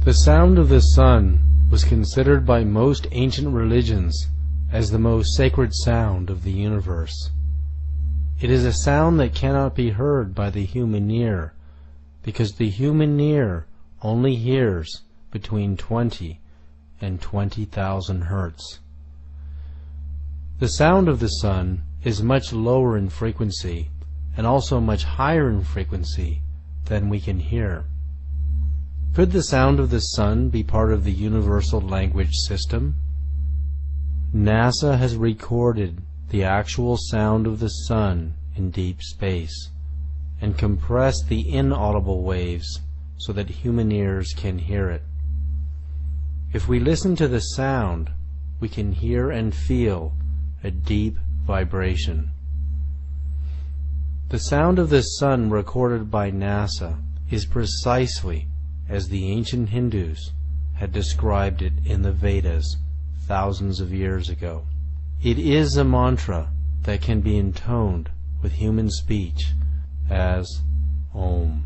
The sound of the sun was considered by most ancient religions as the most sacred sound of the universe. It is a sound that cannot be heard by the human ear, because the human ear only hears between 20 and 20,000 hertz. The sound of the sun is much lower in frequency and also much higher in frequency than we can hear. Could the sound of the sun be part of the universal language system? NASA has recorded the actual sound of the sun in deep space and compressed the inaudible waves so that human ears can hear it. If we listen to the sound, we can hear and feel a deep vibration. The sound of the sun recorded by NASA is precisely as the ancient Hindus had described it in the Vedas thousands of years ago. It is a mantra that can be intoned with human speech as Om.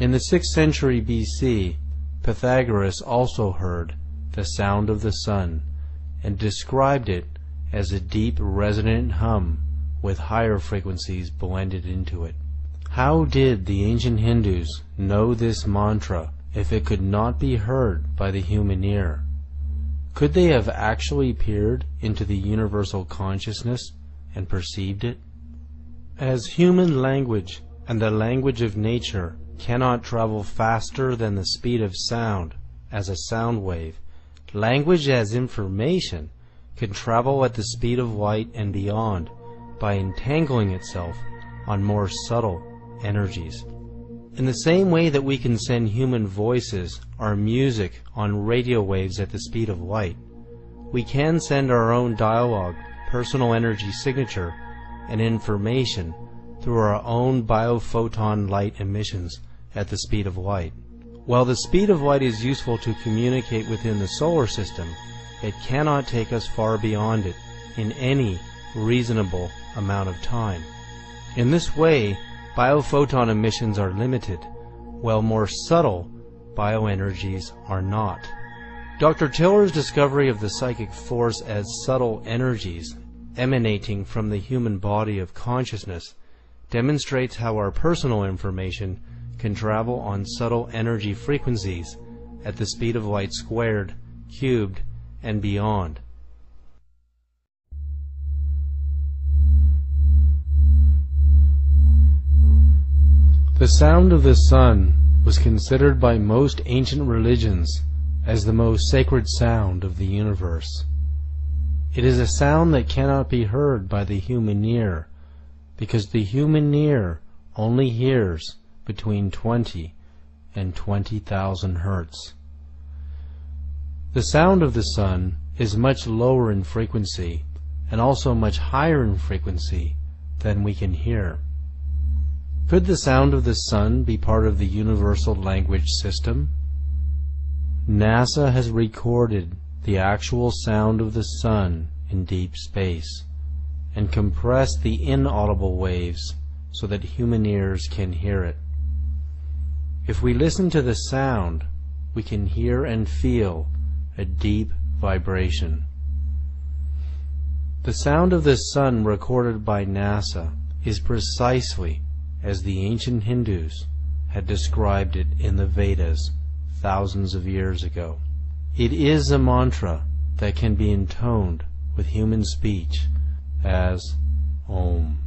In the 6th century BC, Pythagoras also heard the sound of the sun and described it as a deep resonant hum with higher frequencies blended into it. How did the ancient Hindus know this mantra if it could not be heard by the human ear? Could they have actually peered into the universal consciousness and perceived it? As human language and the language of nature cannot travel faster than the speed of sound as a sound wave, language as information can travel at the speed of light and beyond by entangling itself on more subtle energies. In the same way that we can send human voices or music on radio waves at the speed of light, we can send our own dialogue, personal energy signature, and information through our own biophoton light emissions at the speed of light. While the speed of light is useful to communicate within the solar system, it cannot take us far beyond it in any reasonable amount of time. In this way, biophoton emissions are limited, while more subtle bioenergies are not. Dr. Tiller's discovery of the psychic force as subtle energies emanating from the human body of consciousness demonstrates how our personal information can travel on subtle energy frequencies at the speed of light squared, cubed, and beyond. The sound of the sun was considered by most ancient religions as the most sacred sound of the universe. It is a sound that cannot be heard by the human ear, because the human ear only hears between 20 and 20,000 hertz. The sound of the sun is much lower in frequency and also much higher in frequency than we can hear. Could the sound of the sun be part of the universal language system? NASA has recorded the actual sound of the sun in deep space and compressed the inaudible waves so that human ears can hear it. If we listen to the sound, we can hear and feel a deep vibration. The sound of the sun recorded by NASA is precisely as the ancient Hindus had described it in the Vedas thousands of years ago. It is a mantra that can be intoned with human speech as Om.